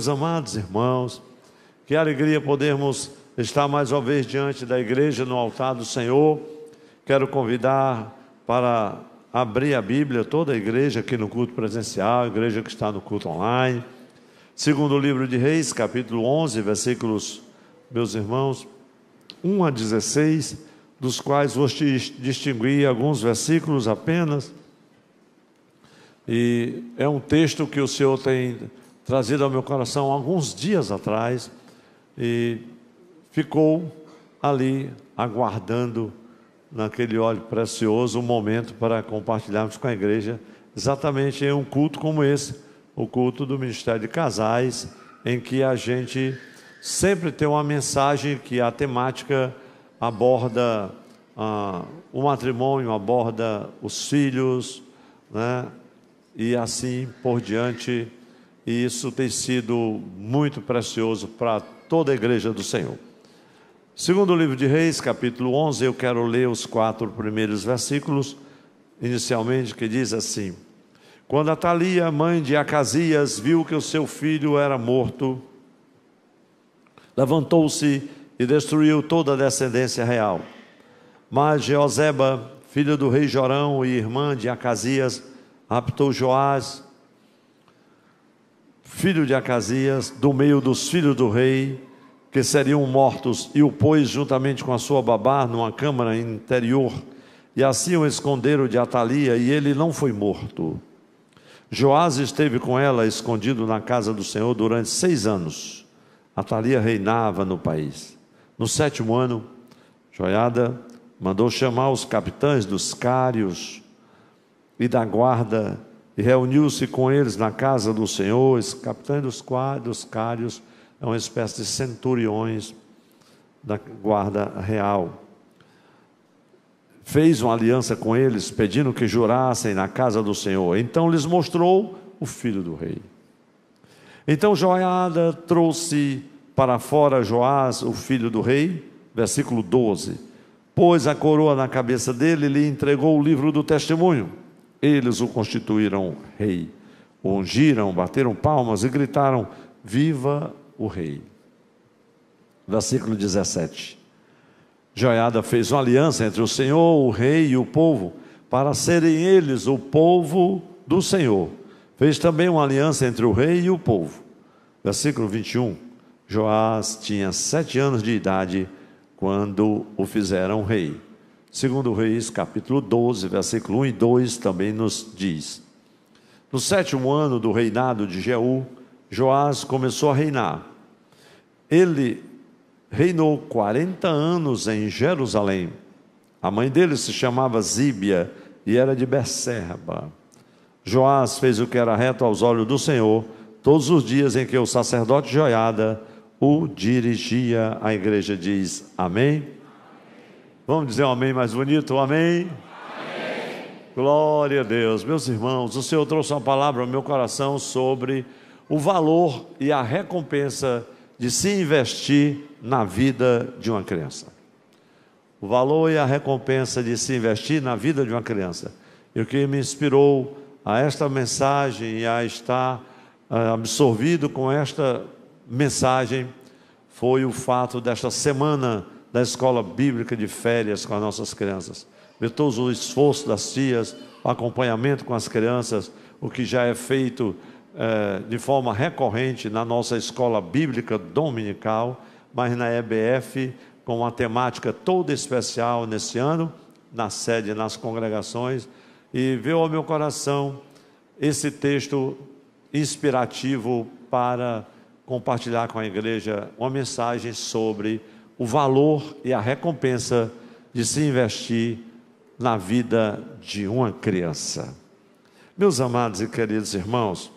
Meus amados irmãos, que alegria podermos estar mais uma vez diante da igreja no altar do Senhor. Quero convidar para abrir a Bíblia, toda a igreja aqui no culto presencial, a igreja que está no culto online. Segundo o livro de Reis, capítulo 11, versículos, meus irmãos, 1 a 16, dos quais vou distinguir alguns versículos apenas. E é um texto que o Senhor tem trazido ao meu coração alguns dias atrás e ficou ali aguardando naquele óleo precioso um momento para compartilharmos com a igreja exatamente em um culto como esse, o culto do Ministério de Casais, em que a gente sempre tem uma mensagem que a temática aborda o matrimônio, aborda os filhos, né? E assim por diante. E isso tem sido muito precioso para toda a igreja do Senhor. Segundo o livro de Reis, capítulo 11, eu quero ler os 4 primeiros versículos, inicialmente, que diz assim: Quando Atalia, mãe de Acasias, viu que o seu filho era morto, levantou-se e destruiu toda a descendência real. Mas Jeoseba, filha do rei Jorão e irmã de Acasias, raptou Joás, filho de Acasias, do meio dos filhos do rei, que seriam mortos, e o pôs juntamente com a sua babá numa câmara interior, e assim o esconderam de Atalia, e ele não foi morto. Joás esteve com ela escondido na casa do Senhor durante 6 anos. Atalia reinava no país. No 7º ano, Joiada mandou chamar os capitães dos cários e da guarda, e reuniu-se com eles na casa do Senhor. Os capitães dos cários é uma espécie de centuriões da guarda real. Fez uma aliança com eles, pedindo que jurassem na casa do Senhor. Então lhes mostrou o filho do rei. Então Joiada trouxe para fora Joás, o filho do rei, versículo 12. Pôs a coroa na cabeça dele e lhe entregou o livro do testemunho. Eles o constituíram rei, o ungiram, bateram palmas e gritaram: viva o rei. Versículo 17. Joiada fez uma aliança entre o Senhor, o rei e o povo, para serem eles o povo do Senhor. Fez também uma aliança entre o rei e o povo. Versículo 21. Joás tinha 7 anos de idade quando o fizeram rei. Segundo Reis, capítulo 12, versículo 1 e 2, também nos diz: No 7º ano do reinado de Jeú, Joás começou a reinar. Ele reinou 40 anos em Jerusalém. A mãe dele se chamava Zíbia e era de Berseba. Joás fez o que era reto aos olhos do Senhor, todos os dias em que o sacerdote Joiada o dirigia. A igreja diz amém. Vamos dizer um amém mais bonito, amém? Amém. Glória a Deus. Meus irmãos, o Senhor trouxe uma palavra ao meu coração sobre o valor e a recompensa de se investir na vida de uma criança. O valor e a recompensa de se investir na vida de uma criança. E o que me inspirou a esta mensagem e a estar absorvido com esta mensagem foi o fato desta semana da escola bíblica de férias com as nossas crianças. Ver todo o esforço das tias, o acompanhamento com as crianças, o que já é feito de forma recorrente na nossa escola bíblica dominical, mas na EBF, com uma temática toda especial nesse ano, na sede, nas congregações, e veio ao meu coração esse texto inspirativo para compartilhar com a igreja uma mensagem sobre o valor e a recompensa de se investir na vida de uma criança. Meus amados e queridos irmãos,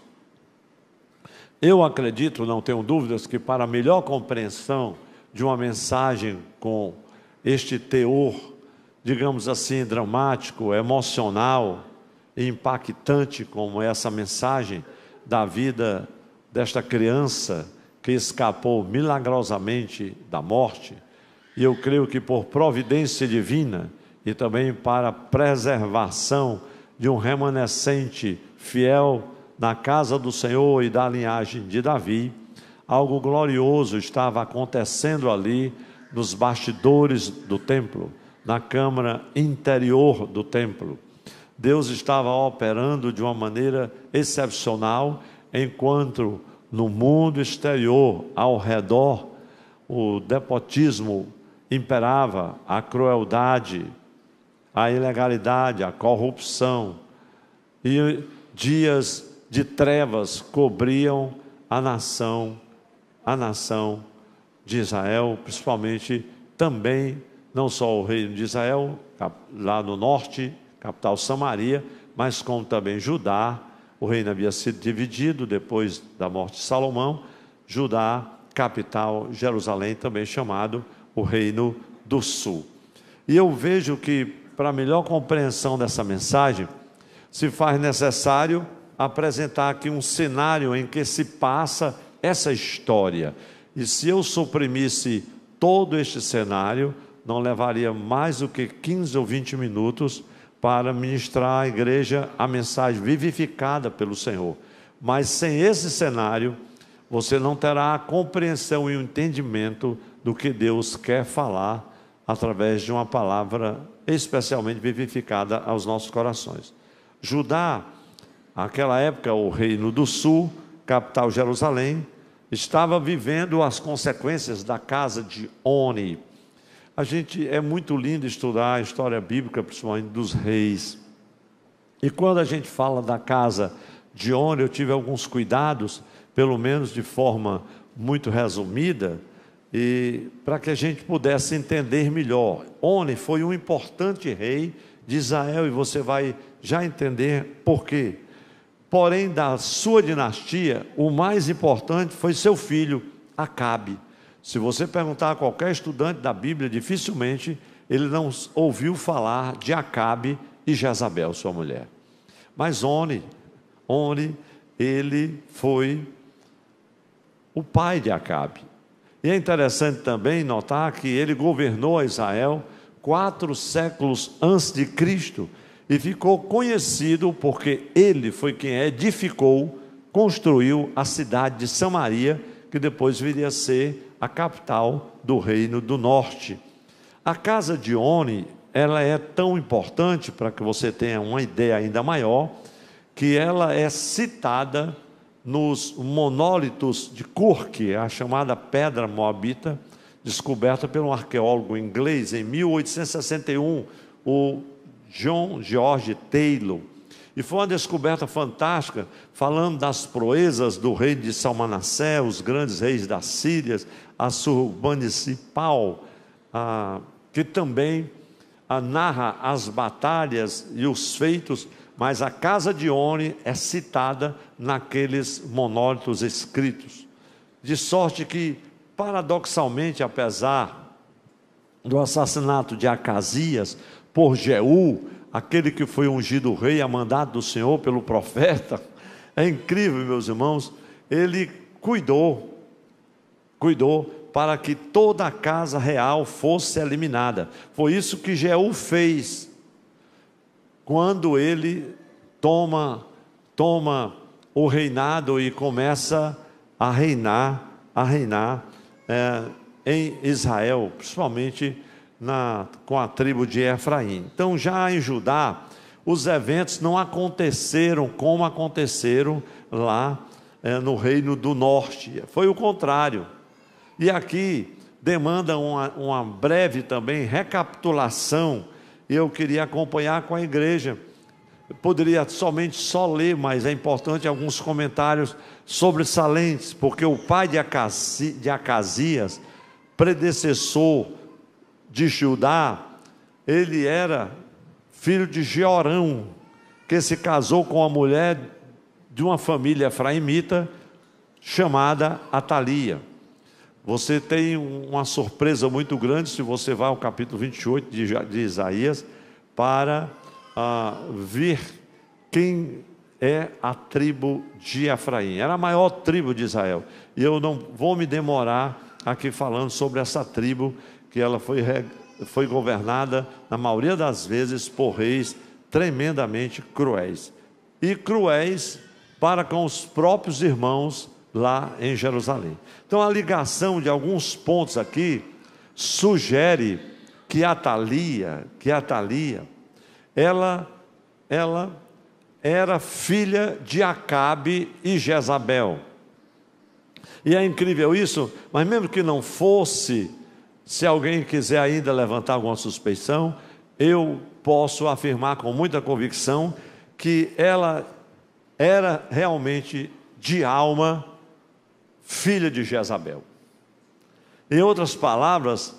eu acredito, não tenho dúvidas, que para a melhor compreensão de uma mensagem com este teor, digamos assim, dramático, emocional e impactante, como essa mensagem da vida desta criança que escapou milagrosamente da morte, e eu creio que por providência divina e também para preservação de um remanescente fiel na casa do Senhor e da linhagem de Davi, algo glorioso estava acontecendo ali nos bastidores do templo, na câmara interior do templo. Deus estava operando de uma maneira excepcional, enquanto no mundo exterior, ao redor, o despotismo imperava, a crueldade, a ilegalidade, a corrupção, e dias de trevas cobriam a nação de Israel, principalmente também, não só o reino de Israel, lá no norte, capital Samaria, mas como também Judá. O reino havia sido dividido depois da morte de Salomão. Judá, capital, Jerusalém, também chamado o reino do sul. E eu vejo que, para melhor compreensão dessa mensagem, se faz necessário apresentar aqui um cenário em que se passa essa história. E se eu suprimisse todo este cenário, não levaria mais do que 15 ou 20 minutos para ministrar à igreja a mensagem vivificada pelo Senhor. Mas sem esse cenário, você não terá a compreensão e o entendimento do que Deus quer falar através de uma palavra especialmente vivificada aos nossos corações. Judá, naquela época, o reino do sul, capital Jerusalém, estava vivendo as consequências da casa de Oni. É muito lindo estudar a história bíblica, principalmente dos reis. E quando a gente fala da casa de Oni, eu tive alguns cuidados, pelo menos de forma muito resumida, e para que a gente pudesse entender melhor. Oni foi um importante rei de Israel, e você vai já entender por quê. Porém, da sua dinastia, o mais importante foi seu filho, Acabe. Se você perguntar a qualquer estudante da Bíblia, dificilmente ele não ouviu falar de Acabe e Jezabel, sua mulher. Mas Oni, ele foi o pai de Acabe. E é interessante também notar que ele governou a Israel 4 séculos antes de Cristo, e ficou conhecido porque ele foi quem edificou, construiu a cidade de Samaria, que depois viria a ser a capital do reino do norte. A casa de Oni, ela é tão importante, para que você tenha uma ideia ainda maior, que ela é citada nos monólitos de Qurk, a chamada pedra moabita, descoberta por um arqueólogo inglês em 1861, o John George Taylor. E foi uma descoberta fantástica, falando das proezas do rei de Salmanassé, os grandes reis da Síria, Assurbanipal, que também narra as batalhas e os feitos, mas a casa de Oni é citada naqueles monólitos escritos. De sorte que, paradoxalmente, apesar do assassinato de Acasias por Jeú, aquele que foi ungido rei a mandado do Senhor pelo profeta, é incrível, meus irmãos, ele cuidou para que toda a casa real fosse eliminada. Foi isso que Jeú fez, quando ele toma o reinado e começa a reinar em Israel, principalmente com a tribo de Efraim. Então, já em Judá, os eventos não aconteceram como aconteceram lá no reino do norte, foi o contrário. E aqui demanda uma breve também recapitulação, e eu queria acompanhar com a igreja. Eu poderia só ler, mas é importante alguns comentários sobressalentes, porque o pai de Acasias, predecessor de Judá, ele era filho de Jeorão, que se casou com uma mulher de uma família efraimita chamada Atalia. Você tem uma surpresa muito grande se você vai ao capítulo 28 de Isaías, para ver quem é a tribo de Efraim. Era a maior tribo de Israel, e eu não vou me demorar aqui falando sobre essa tribo, que ela foi governada, na maioria das vezes, por reis tremendamente cruéis. E cruéis para com os próprios irmãos lá em Jerusalém. Então a ligação de alguns pontos aqui sugere que Atalia, ela era filha de Acabe e Jezabel. E é incrível isso, mas mesmo que não fosse, se alguém quiser ainda levantar alguma suspeição, eu posso afirmar com muita convicção que ela era realmente de alma filha de Jezabel. Em outras palavras,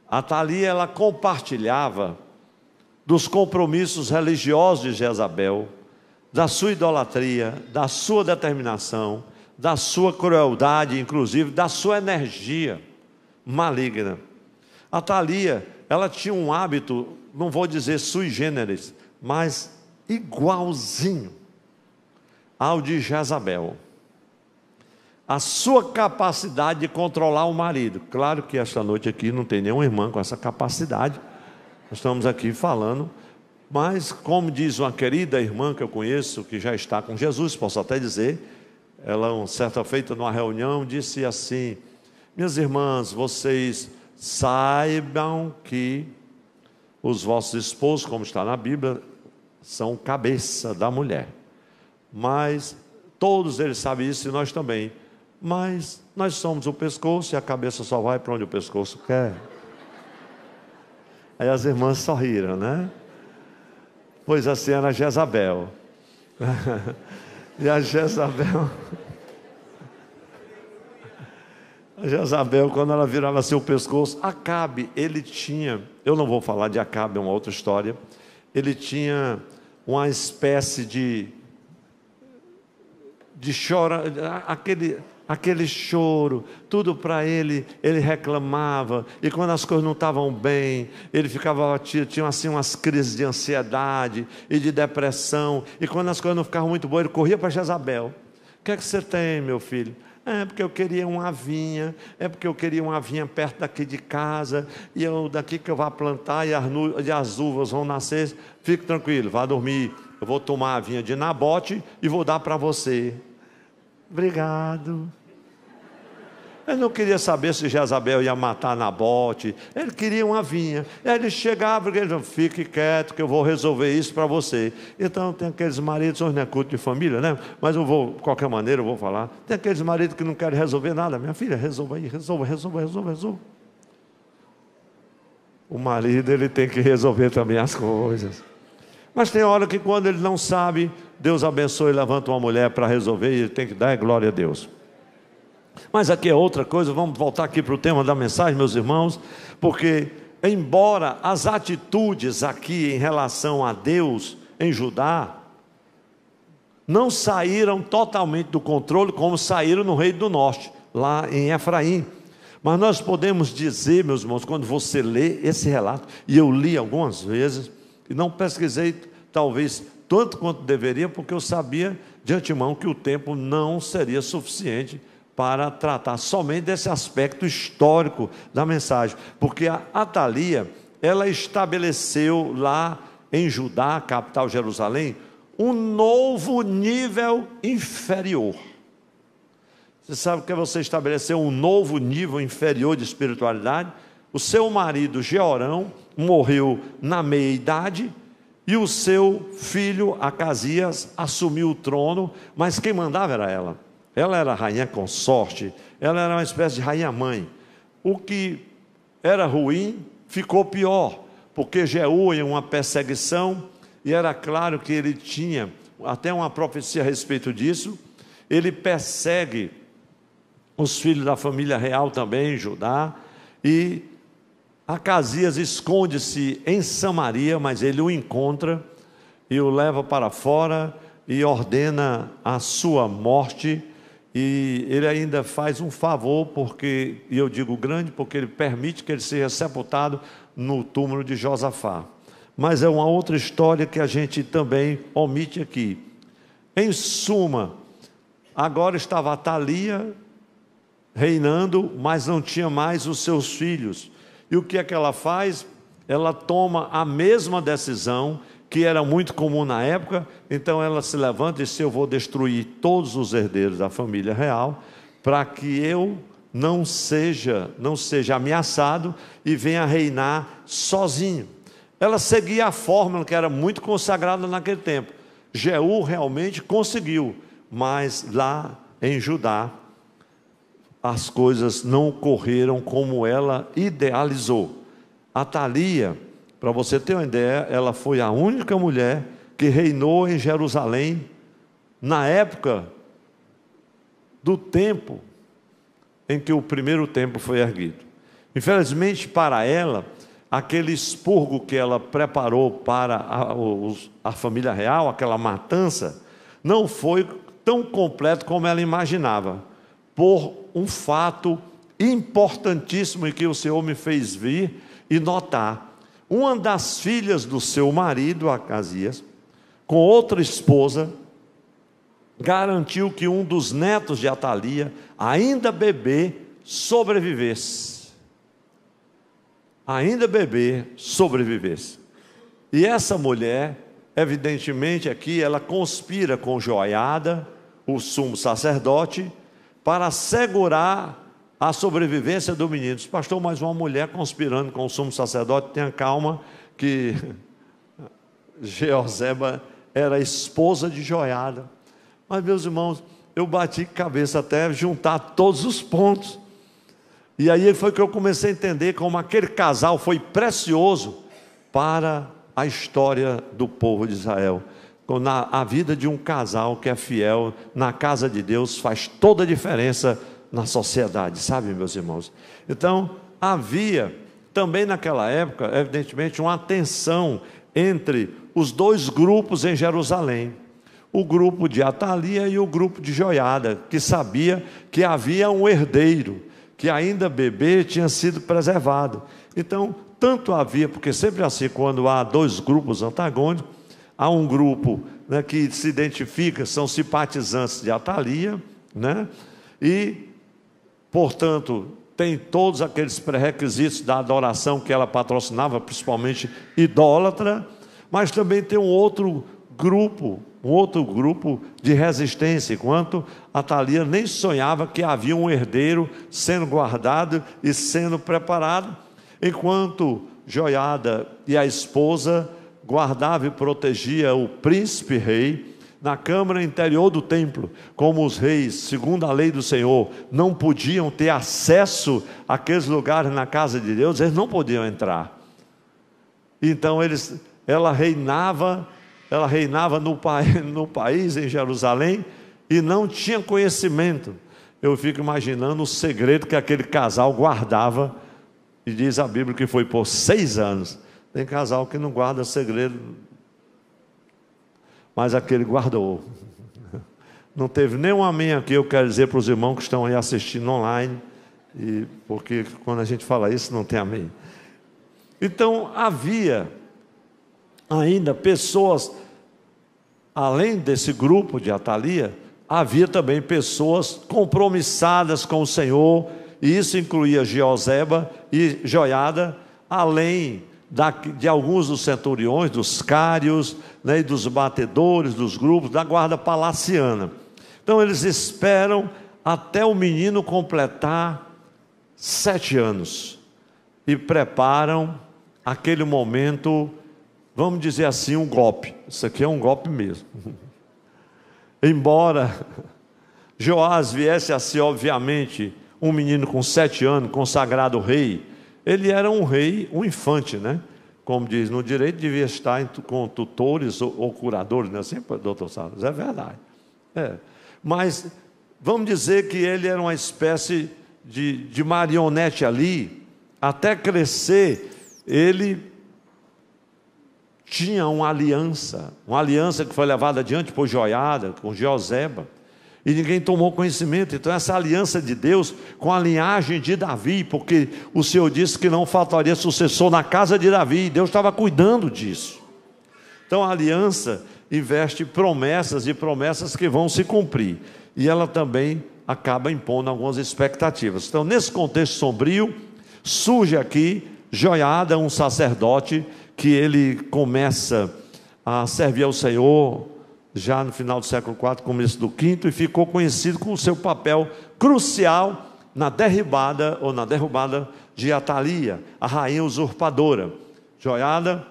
Atalia, ela compartilhava dos compromissos religiosos de Jezabel, da sua idolatria, da sua determinação, da sua crueldade, inclusive da sua energia maligna. Atalia, ela tinha um hábito, não vou dizer sui generis, mas igualzinho ao de Jezabel. A sua capacidade de controlar o marido. Claro que esta noite aqui não tem nenhuma irmã com essa capacidade. Nós estamos aqui falando, mas como diz uma querida irmã que eu conheço, que já está com Jesus, posso até dizer, ela, uma certa feita numa reunião, disse assim: minhas irmãs, vocês saibam que os vossos esposos, como está na Bíblia, são cabeça da mulher. Mas todos eles sabem isso e nós também. Mas nós somos o pescoço e a cabeça só vai para onde o pescoço quer. Aí as irmãs sorriram, né? Pois assim era Jezabel. E a Jezabel, quando ela virava seu pescoço, Acabe, ele tinha, eu não vou falar de Acabe, é uma outra história, ele tinha uma espécie de chora, aquele choro, tudo para ele reclamava, e quando as coisas não estavam bem, ele ficava, tinha assim umas crises de ansiedade e de depressão, e quando as coisas não ficavam muito boas, ele corria para Jezabel. O que é que você tem, meu filho? É porque eu queria uma vinha, perto daqui de casa, e daqui que eu vou plantar, e as uvas vão nascer. Fique tranquilo, vá dormir, eu vou tomar a vinha de Nabote e vou dar para você. Obrigado. Ele não queria saber se Jezabel ia matar Nabote, ele queria uma vinha. Aí ele chegava e ele dizia: fique quieto que eu vou resolver isso para você. Então tem aqueles maridos, hoje não é culto de família, né? Mas eu vou, de qualquer maneira eu vou falar. Tem aqueles maridos que não querem resolver nada. Minha filha, resolva aí, resolva. O marido, ele tem que resolver também as coisas. Mas tem hora que quando ele não sabe, Deus abençoe e levanta uma mulher para resolver, e ele tem que dar glória a Deus. Mas aqui é outra coisa, vamos voltar aqui para o tema da mensagem, meus irmãos, porque embora as atitudes aqui em relação a Deus em Judá não saíram totalmente do controle, como saíram no Reino do Norte, lá em Efraim. Mas nós podemos dizer, meus irmãos, quando você lê esse relato, e eu li algumas vezes, e não pesquisei talvez tanto quanto deveria, porque eu sabia de antemão que o tempo não seria suficiente para tratar somente desse aspecto histórico da mensagem, porque a Atalia, ela estabeleceu lá em Judá, capital Jerusalém, um novo nível inferior. Você sabe que você estabeleceu um novo nível inferior de espiritualidade? O seu marido Jeorão morreu na meia-idade, e o seu filho Acasias assumiu o trono, mas quem mandava era ela. Ela era a rainha consorte, ela era uma espécie de rainha-mãe. O que era ruim ficou pior, porque Jeú, em uma perseguição, e era claro que ele tinha até uma profecia a respeito disso, ele persegue os filhos da família real também em Judá, e Acasias esconde-se em Samaria, mas ele o encontra e o leva para fora e ordena a sua morte. E ele ainda faz um favor, porque, e eu digo grande, porque ele permite que ele seja sepultado no túmulo de Josafá. Mas é uma outra história que a gente também omite aqui. Em suma, agora estava Atalia reinando, mas não tinha mais os seus filhos. E o que é que ela faz? Ela toma a mesma decisão que era muito comum na época. Então ela se levanta e diz: eu vou destruir todos os herdeiros da família real, para que eu não seja ameaçado e venha reinar sozinho. Ela seguia a fórmula que era muito consagrada naquele tempo. Jeú realmente conseguiu, mas lá em Judá as coisas não ocorreram como ela idealizou. Atalia, para você ter uma ideia, ela foi a única mulher que reinou em Jerusalém na época do tempo em que o primeiro templo foi erguido. Infelizmente para ela, aquele expurgo que ela preparou para a família real, aquela matança, não foi tão completo como ela imaginava, por um fato importantíssimo e que o Senhor me fez vir e notar. Uma das filhas do seu marido, Acasias, com outra esposa, garantiu que um dos netos de Atalia, ainda bebê, sobrevivesse. Ainda bebê, sobrevivesse. E essa mulher, evidentemente aqui, ela conspira com Joiada, o sumo sacerdote, para assegurar a sobrevivência do menino. Diz: pastor, mas uma mulher conspirando com o sumo sacerdote, tenha calma, que Jeozeba era esposa de Joiada. Mas, meus irmãos, eu bati cabeça até juntar todos os pontos. E aí foi que eu comecei a entender como aquele casal foi precioso para a história do povo de Israel. A vida de um casal que é fiel na casa de Deus faz toda a diferença na sociedade, sabe, meus irmãos? Então, havia também naquela época, evidentemente, uma tensão entre os dois grupos em Jerusalém. O grupo de Atalia e o grupo de Joiada, que sabia que havia um herdeiro, que ainda bebê tinha sido preservado. Então, tanto havia, porque sempre assim, quando há dois grupos antagônicos, há um grupo, né, que se identifica, são simpatizantes de Atalia, né, e, portanto, tem todos aqueles pré-requisitos da adoração que ela patrocinava, principalmente idólatra, mas também tem um outro grupo de resistência, enquanto Atalia nem sonhava que havia um herdeiro sendo guardado e sendo preparado, enquanto Joiada e a esposa guardava e protegia o príncipe rei na câmara interior do templo. Como os reis, segundo a lei do Senhor, não podiam ter acesso àqueles lugares na casa de Deus, eles não podiam entrar. Então ela reinava no país, em Jerusalém, e não tinha conhecimento. Eu fico imaginando o segredo que aquele casal guardava, e diz a Bíblia que foi por 6 anos. Tem casal que não guarda segredo, mas aquele guardou. Não teve nenhum amém aqui. Eu quero dizer para os irmãos que estão aí assistindo online, porque quando a gente fala isso não tem amém. Então havia ainda pessoas, além desse grupo de Atalia, havia também pessoas compromissadas com o Senhor, e isso incluía Jeozeba e Joiada, além de alguns dos centuriões, dos cários, né, e dos batedores, dos grupos, da guarda palaciana. Então eles esperam até o menino completar 7 anos, e preparam aquele momento, vamos dizer assim, um golpe. Isso aqui é um golpe mesmo. Embora Joás viesse a ser, obviamente, um menino com 7 anos, consagrado rei, ele era um rei, um infante, né? Como diz, no direito devia estar com tutores ou curadores, não é assim, doutor Salles? É verdade. Mas vamos dizer que ele era uma espécie de marionete ali. Até crescer, ele tinha uma aliança que foi levada adiante por Joiada, com Jeozeba, e ninguém tomou conhecimento. Então essa aliança de Deus com a linhagem de Davi, porque o Senhor disse que não faltaria sucessor na casa de Davi, e Deus estava cuidando disso. Então a aliança investe promessas e promessas que vão se cumprir, e ela também acaba impondo algumas expectativas. Então, nesse contexto sombrio, surge aqui Joiada, um sacerdote, que ele começa a servir ao Senhor, já no final do século IV, começo do V, e ficou conhecido com o seu papel crucial na derrubada de Atalia, a rainha usurpadora. Joiada,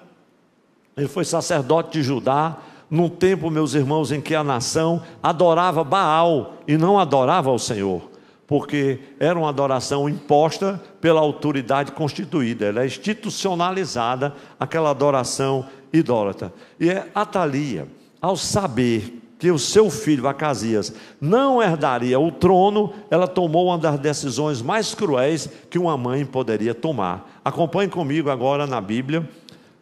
ele foi sacerdote de Judá, num tempo, meus irmãos, em que a nação adorava Baal e não adorava ao Senhor, porque era uma adoração imposta pela autoridade constituída, ela é institucionalizada, aquela adoração idólatra. E Atalia, ao saber que o seu filho Acasias não herdaria o trono, ela tomou uma das decisões mais cruéis que uma mãe poderia tomar. Acompanhe comigo agora na Bíblia,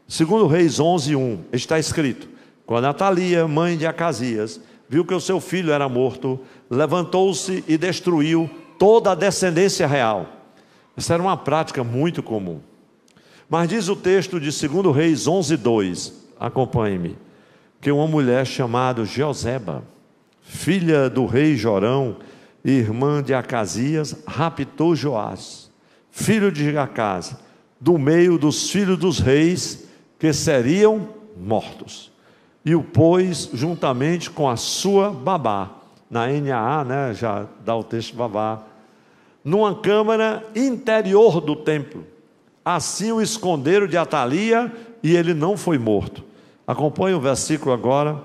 2 Reis 11:1, está escrito: quando Atalia, mãe de Acasias, viu que o seu filho era morto, levantou-se e destruiu toda a descendência real. Essa era uma prática muito comum. Mas diz o texto de 2 Reis 11:2, acompanhe-me, que uma mulher chamada Joseba, filha do rei Jorão, irmã de Acasias, raptou Joás, filho de Acas, do meio dos filhos dos reis que seriam mortos, e o pôs juntamente com a sua babá, na NAA, né, já dá o texto babá, numa câmara interior do templo. Assim o esconderam de Atalia e ele não foi morto. Acompanhe o versículo agora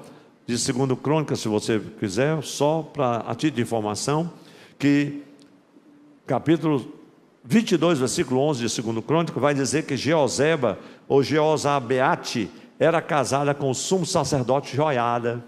de 2 Crônicas, se você quiser, só para a título de informação, que capítulo 22, versículo 11 de 2 Crônicas, vai dizer que Jeozeba, ou Jeozabeate, era casada com o sumo sacerdote Joiada.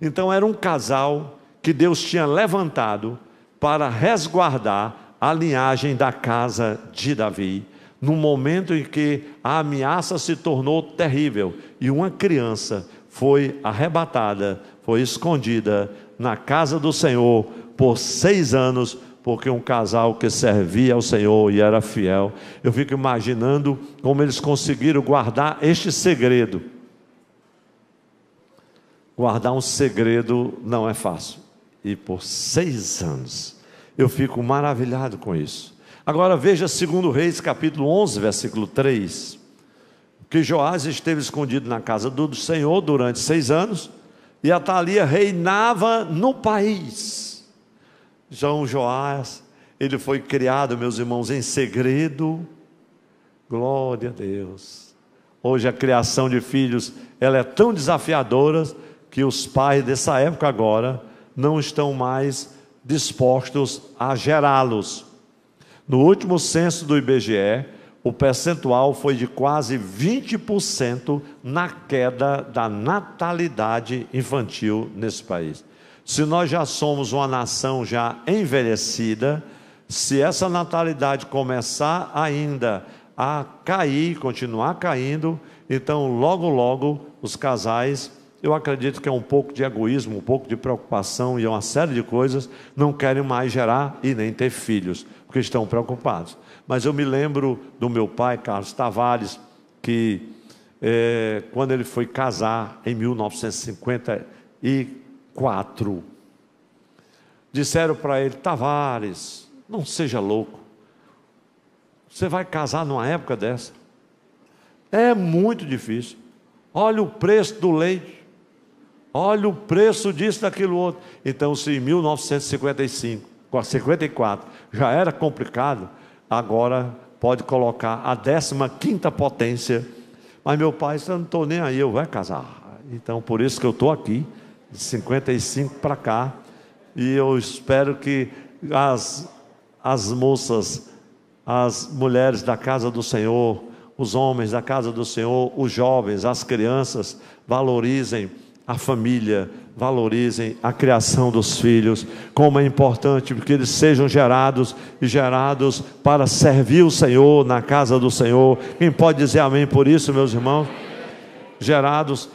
Então era um casal que Deus tinha levantado para resguardar a linhagem da casa de Davi, no momento em que a ameaça se tornou terrível e uma criança foi arrebatada, foi escondida na casa do Senhor por 6 anos, porque um casal que servia ao Senhor e era fiel. Eu fico imaginando como eles conseguiram guardar este segredo. Guardar um segredo não é fácil, e por 6 anos, eu fico maravilhado com isso. Agora veja 2 Reis capítulo 11, versículo 3, que Joás esteve escondido na casa do Senhor durante 6 anos, e Atalia reinava no país. Joás, ele foi criado, meus irmãos, em segredo. Glória a Deus. Hoje a criação de filhos, ela é tão desafiadora, que os pais dessa época agora, não estão mais dispostos a gerá-los. No último censo do IBGE, o percentual foi de quase 20% na queda da natalidade infantil nesse país. Se nós já somos uma nação já envelhecida, se essa natalidade começar ainda a cair, continuar caindo, então logo logo os casais, eu acredito que é um pouco de egoísmo, um pouco de preocupação e uma série de coisas, não querem mais gerar e nem ter filhos, porque estão preocupados. Mas eu me lembro do meu pai, Carlos Tavares, que quando ele foi casar em 1954, disseram para ele: Tavares, não seja louco, você vai casar numa época dessa? É muito difícil. Olha o preço do leite, olha o preço disso, daquilo outro. Então, se em 1954 já era complicado, agora pode colocar a 15ª potência. Mas meu pai disse: eu não estou nem aí, eu vou casar. Então por isso que eu estou aqui, de 55 para cá, e eu espero que as moças, as mulheres da casa do Senhor, os homens da casa do Senhor, os jovens, as crianças, valorizem a família, valorizem a criação dos filhos, como é importante que eles sejam gerados e gerados para servir o Senhor na casa do Senhor. Quem pode dizer amém por isso, meus irmãos? Gerados,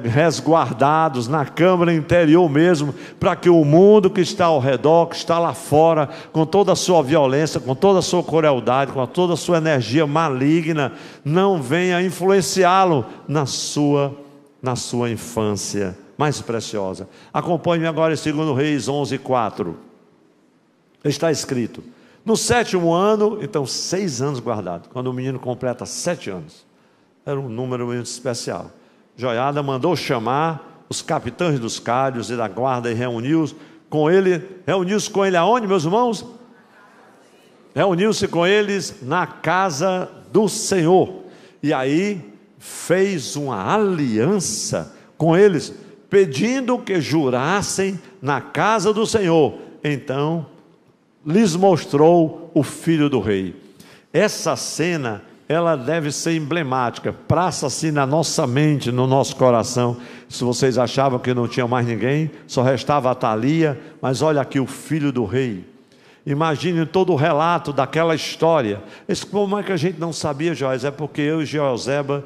resguardados na câmara interior mesmo, para que o mundo que está ao redor, que está lá fora, com toda a sua violência, com toda a sua crueldade, com toda a sua energia maligna, não venha influenciá-lo na sua infância mais preciosa. Acompanhe-me agora em 2 Reis 11:4. Está escrito: no 7º ano, então 6 anos guardado, quando o menino completa 7 anos, era um número muito especial. Joiada mandou chamar os capitães dos carros e da guarda e reuniu-se com ele aonde, meus irmãos? Reuniu-se com eles na casa do Senhor. E aí fez uma aliança com eles, pedindo que jurassem na casa do Senhor. Então lhes mostrou o filho do rei. Essa cena, ela deve ser emblemática, praça-se na nossa mente, no nosso coração. Se vocês achavam que não tinha mais ninguém, só restava a Thalia, mas olha aqui o filho do rei. Imagine todo o relato daquela história. Como é que a gente não sabia, Joás? É porque eu e Jeozeba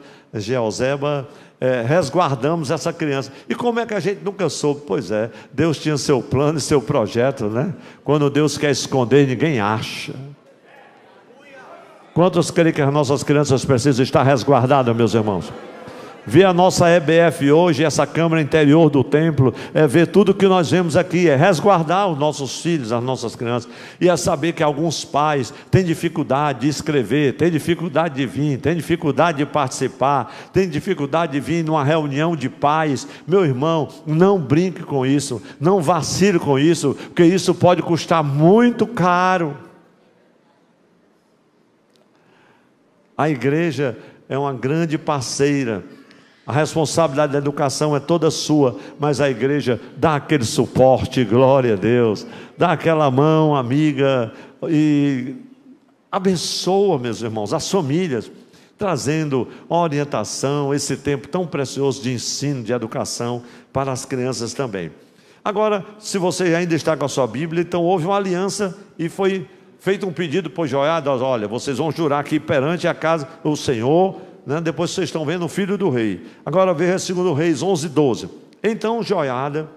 resguardamos essa criança. E como é que a gente nunca soube? Pois é, Deus tinha seu plano e seu projeto, né? Quando Deus quer esconder, ninguém acha. Quantos creem que as nossas crianças precisam estar resguardadas, meus irmãos? Ver a nossa EBF hoje, essa câmara interior do templo, é ver tudo que nós vemos aqui, é resguardar os nossos filhos, as nossas crianças, e é saber que alguns pais têm dificuldade de escrever, têm dificuldade de vir, têm dificuldade de participar, têm dificuldade de vir numa reunião de pais. Meu irmão, não brinque com isso, não vacile com isso, porque isso pode custar muito caro. A igreja é uma grande parceira. A responsabilidade da educação é toda sua, mas a igreja dá aquele suporte, glória a Deus, dá aquela mão amiga e abençoa, meus irmãos, as famílias, trazendo orientação, esse tempo tão precioso de ensino, de educação para as crianças também. Agora, se você ainda está com a sua Bíblia, então houve uma aliança e foi feito um pedido por Joiada: olha, vocês vão jurar aqui perante a casa do Senhor, né? Depois vocês estão vendo o filho do rei. Agora veja 2 Reis 11:12. Então Joiada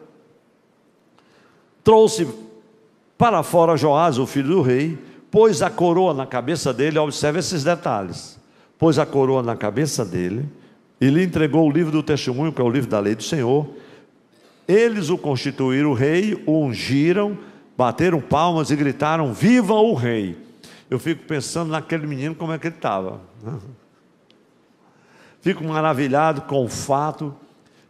trouxe para fora Joás, o filho do rei, pôs a coroa na cabeça dele. Observe esses detalhes: pôs a coroa na cabeça dele e lhe entregou o livro do testemunho, que é o livro da lei do Senhor. Eles o constituíram o rei, o ungiram, bateram palmas e gritaram: viva o rei! Eu fico pensando naquele menino, como é que ele estava. Fico maravilhado com o fato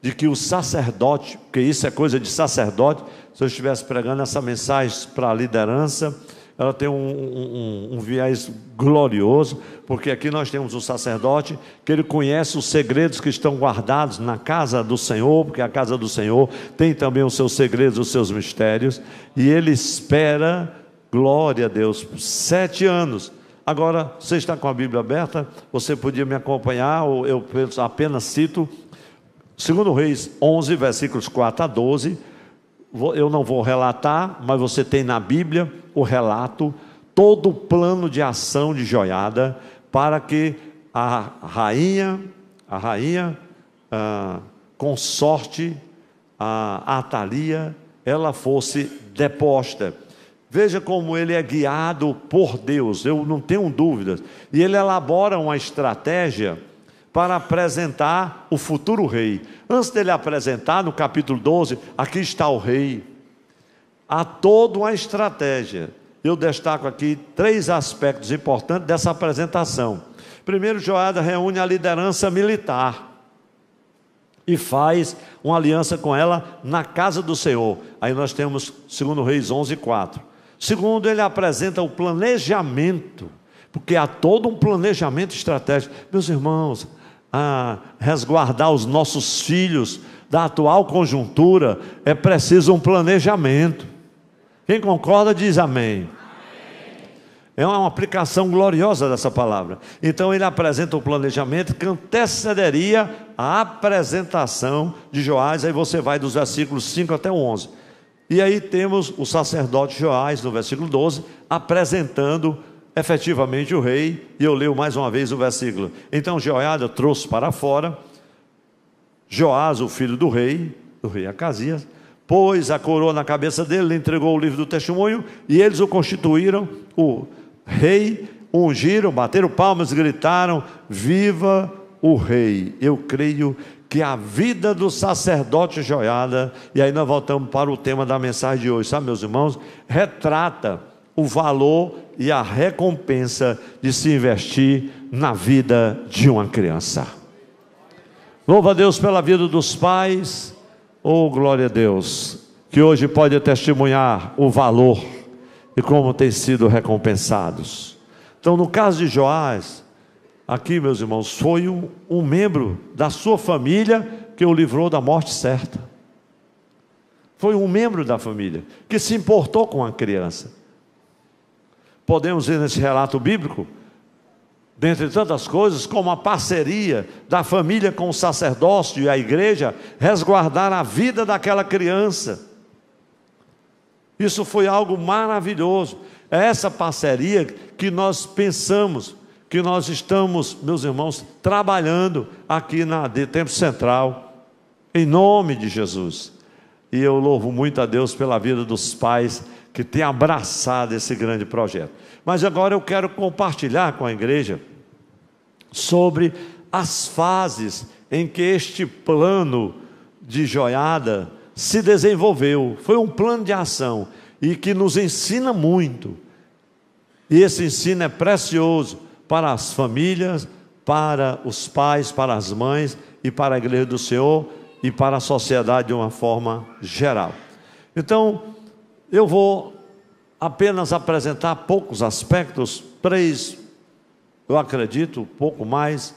de que o sacerdote, porque isso é coisa de sacerdote, se eu estivesse pregando essa mensagem para a liderança, ela tem um viés glorioso, porque aqui nós temos o sacerdote, que ele conhece os segredos que estão guardados na casa do Senhor, porque a casa do Senhor tem também os seus segredos, os seus mistérios, e ele espera, glória a Deus, 7 anos. Agora, você está com a Bíblia aberta, você podia me acompanhar, ou eu apenas cito 2 Reis 11, versículos 4 a 12, eu não vou relatar, mas você tem na Bíblia o relato, todo o plano de ação de Joiada, para que a rainha consorte, a Atalia, ela fosse deposta. Veja como ele é guiado por Deus, eu não tenho dúvidas. E ele elabora uma estratégia para apresentar o futuro rei. Antes dele apresentar, no capítulo 12, aqui está o rei. Há toda uma estratégia. Eu destaco aqui 3 aspectos importantes dessa apresentação. Primeiro, Joiada reúne a liderança militar e faz uma aliança com ela na casa do Senhor. Aí nós temos 2 Reis 11, 4. Segundo, ele apresenta o planejamento, porque há todo um planejamento estratégico. Meus irmãos, a resguardar os nossos filhos da atual conjuntura é preciso um planejamento. Quem concorda diz amém. É uma aplicação gloriosa dessa palavra. Então ele apresenta o planejamento que antecederia a apresentação de Joás. Aí você vai dos versículos 5 até o 11. E aí temos o sacerdote Joás, no versículo 12, apresentando efetivamente o rei. E eu leio mais uma vez o versículo. Então Joiada trouxe para fora Joás, o filho do rei Acasias, pôs a coroa na cabeça dele, lhe entregou o livro do testemunho, e eles o constituíram o rei, o ungiram, bateram palmas e gritaram: viva o rei! Eu creio que a vida do sacerdote Joiada, e aí nós voltamos para o tema da mensagem de hoje, sabe, meus irmãos, retrata o valor e a recompensa de se investir na vida de uma criança. Louva a Deus pela vida dos pais. Oh, glória a Deus, que hoje pode testemunhar o valor e como têm sido recompensados. Então, no caso de Joás, aqui, meus irmãos, foi um membro da sua família que o livrou da morte certa. Foi um membro da família que se importou com a criança. Podemos ver nesse relato bíblico, dentre tantas coisas, como a parceria da família com o sacerdócio e a igreja, resguardar a vida daquela criança. Isso foi algo maravilhoso. É essa parceria que nós pensamos, que nós estamos, meus irmãos, trabalhando aqui na Tempo Central, em nome de Jesus. E eu louvo muito a Deus pela vida dos pais que têm abraçado esse grande projeto. Mas agora eu quero compartilhar com a igreja sobre as fases em que este plano de joiada se desenvolveu. Foi um plano de ação e que nos ensina muito. E esse ensino é precioso para as famílias, para os pais, para as mães e para a igreja do Senhor e para a sociedade de uma forma geral. Então, eu vou apenas apresentar poucos aspectos, 3, eu acredito, pouco mais,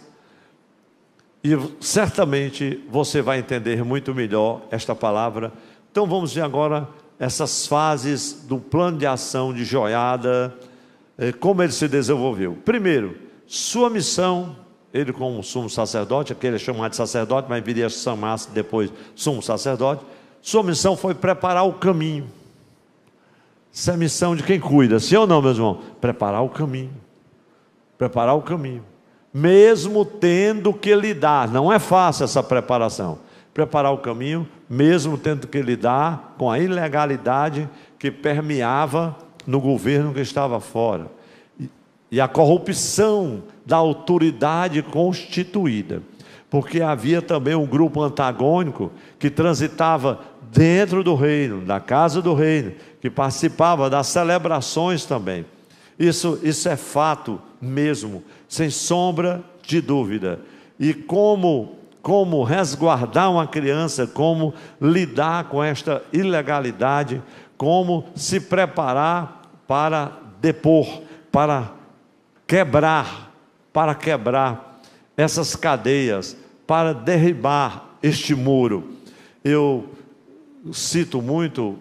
e certamente você vai entender muito melhor esta palavra. Então vamos ver agora essas fases do plano de ação de joiada, como ele se desenvolveu. Primeiro, sua missão, ele como sumo sacerdote, aquele é chamado de sacerdote, mas viria a chamar-se depois sumo sacerdote. Sua missão foi preparar o caminho. Essa é a missão de quem cuida, sim ou não, meus irmãos? Preparar o caminho. Preparar o caminho. Mesmo tendo que lidar, não é fácil essa preparação. Preparar o caminho, mesmo tendo que lidar com a ilegalidade que permeava no governo que estava fora. E a corrupção da autoridade constituída. Porque havia também um grupo antagônico que transitava dentro do reino, da casa do reino, que participava das celebrações também. Isso é fato mesmo, sem sombra de dúvida. E como resguardar uma criança, como lidar com esta ilegalidade, como se preparar para depor, para quebrar essas cadeias, para derribar este muro. Eu cito muito,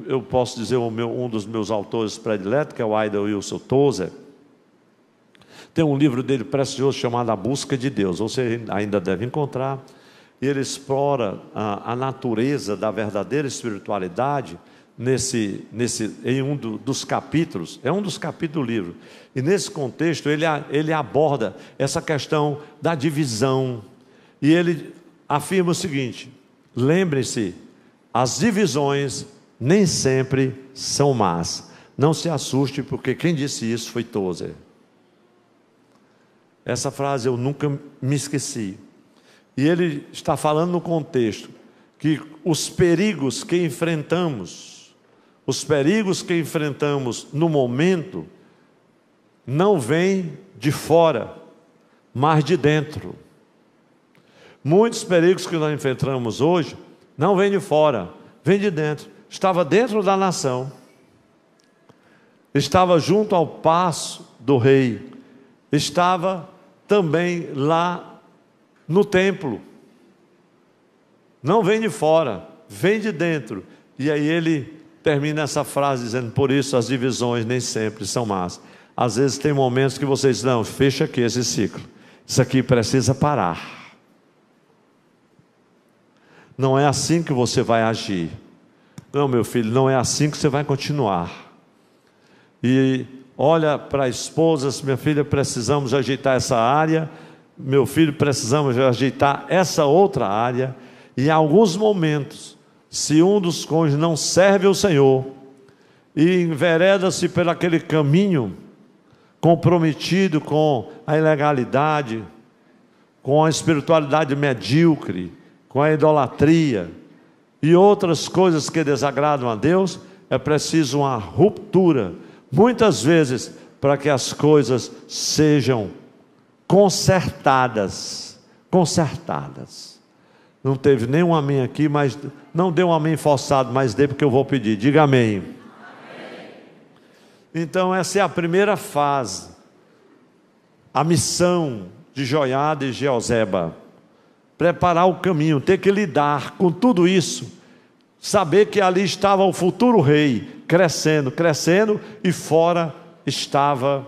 eu posso dizer um dos meus autores prediletos, que é o Ida Wilson Tozer. Tem um livro dele precioso chamado A Busca de Deus, você ainda deve encontrar. E ele explora a natureza da verdadeira espiritualidade em um dos capítulos, é um dos capítulos do livro. E nesse contexto ele aborda essa questão da divisão. E ele afirma o seguinte: lembre-se, as divisões nem sempre são más. Não se assuste, porque quem disse isso foi Tozer. Essa frase eu nunca me esqueci. E ele está falando no contexto que os perigos que enfrentamos no momento, não vêm de fora, mas de dentro. Muitos perigos que nós enfrentamos hoje, não vêm de fora, vêm de dentro. Estava dentro da nação, estava junto ao paço do rei, estava também lá no templo. Não vem de fora, vem de dentro. E aí ele termina essa frase dizendo: por isso as divisões nem sempre são más. Às vezes tem momentos que vocês dizem: não, fecha aqui esse ciclo, isso aqui precisa parar. Não é assim que você vai agir. Não, meu filho, não é assim que você vai continuar. E olha para as esposas: minha filha, precisamos ajeitar essa área, meu filho, precisamos ajeitar essa outra área. E em alguns momentos, se um dos cônjuges não serve ao Senhor e envereda-se por aquele caminho comprometido com a ilegalidade, com a espiritualidade medíocre, com a idolatria e outras coisas que desagradam a Deus, é preciso uma ruptura, muitas vezes, para que as coisas sejam consertadas consertadas. Não teve nenhum amém aqui, mas não deu um amém forçado, mas dê porque eu vou pedir. Diga amém. Amém. Então essa é a primeira fase. A missão de Joiada e Jeozeba. Preparar o caminho, ter que lidar com tudo isso. Saber que ali estava o futuro rei, crescendo, crescendo, e fora estava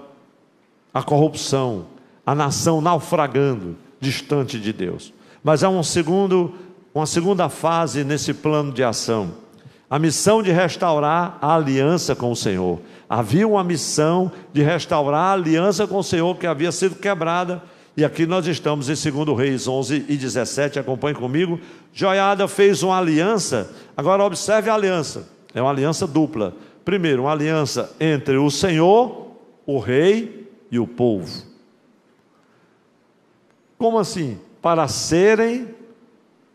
a corrupção, a nação naufragando, distante de Deus. Mas há uma segunda fase nesse plano de ação. A missão de restaurar a aliança com o Senhor. Havia uma missão de restaurar a aliança com o Senhor que havia sido quebrada. E aqui nós estamos em 2 Reis 11 e 17, acompanhe comigo. Joiada fez uma aliança. Agora observe a aliança. É uma aliança dupla. Primeiro, uma aliança entre o Senhor, o rei e o povo. Como assim? Para serem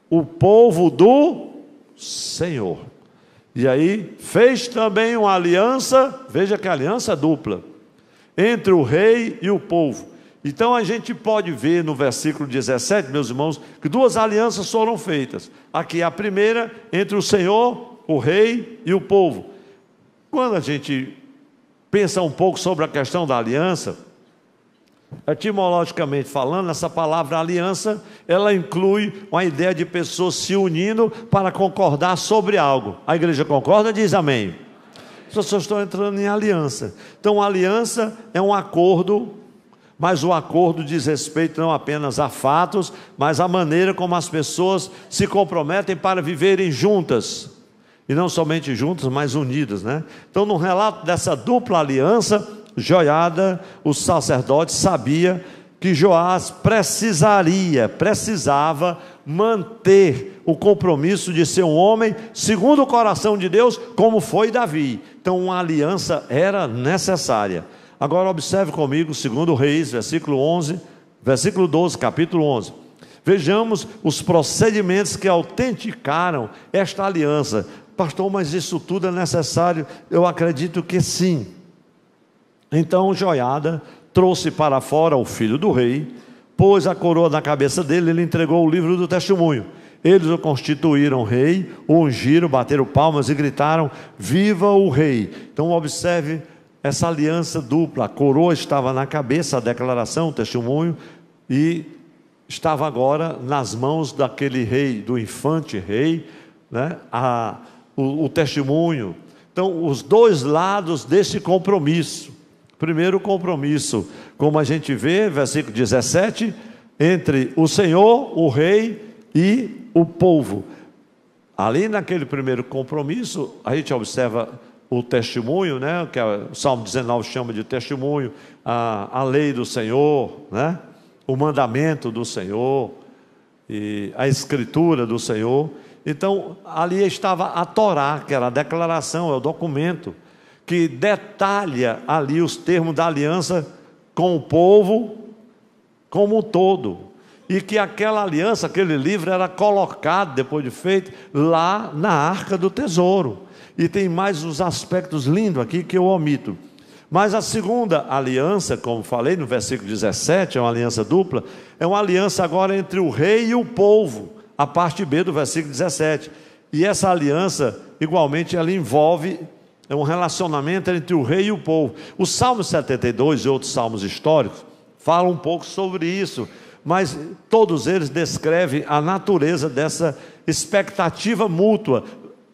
o povo do Senhor. E aí fez também uma aliança, veja que a aliança é dupla, entre o rei e o povo. Então a gente pode ver no versículo 17, meus irmãos, que duas alianças foram feitas. Aqui a primeira entre o Senhor, o rei e o povo. Quando a gente pensa um pouco sobre a questão da aliança, etimologicamente falando, essa palavra aliança, ela inclui uma ideia de pessoas se unindo para concordar sobre algo. A igreja concorda? Diz amém. As pessoas estão entrando em aliança. Então a aliança é um acordo, mas o acordo diz respeito não apenas a fatos, mas a maneira como as pessoas se comprometem para viverem juntas. E não somente juntas, mas unidas, né? Então no relato dessa dupla aliança, Joiada, o sacerdote, sabia que Joás precisava manter o compromisso de ser um homem segundo o coração de Deus, como foi Davi. Então uma aliança era necessária. Agora observe comigo 2 Reis, versículo 12, capítulo 11. Vejamos os procedimentos que autenticaram esta aliança. Pastor, mas isso tudo é necessário? Eu acredito que sim. Então Joiada trouxe para fora o filho do rei, pôs a coroa na cabeça dele, ele entregou o livro do testemunho. Eles o constituíram rei, o ungiram, bateram palmas e gritaram: viva o rei! Então observe essa aliança dupla. A coroa estava na cabeça, a declaração, o testemunho, e estava agora nas mãos daquele rei, do infante rei, né? O testemunho. Então os dois lados desse compromisso. Primeiro compromisso, como a gente vê, versículo 17, entre o Senhor, o rei e o povo. Ali naquele primeiro compromisso, a gente observa o testemunho, né, que o Salmo 19 chama de testemunho, a lei do Senhor, né, o mandamento do Senhor, e a escritura do Senhor. Então ali estava a Torá, que era a declaração, é o documento que detalha ali os termos da aliança com o povo como um todo, e que aquela aliança, aquele livro era colocado, depois de feito, lá na arca do tesouro. E tem mais uns aspectos lindos aqui que eu omito. Mas a segunda aliança, como falei no versículo 17, é uma aliança dupla, é uma aliança agora entre o rei e o povo, a parte B do versículo 17. E essa aliança, igualmente, ela envolve um relacionamento entre o rei e o povo. O Salmo 72 e outros salmos históricos falam um pouco sobre isso, mas todos eles descrevem a natureza dessa expectativa mútua.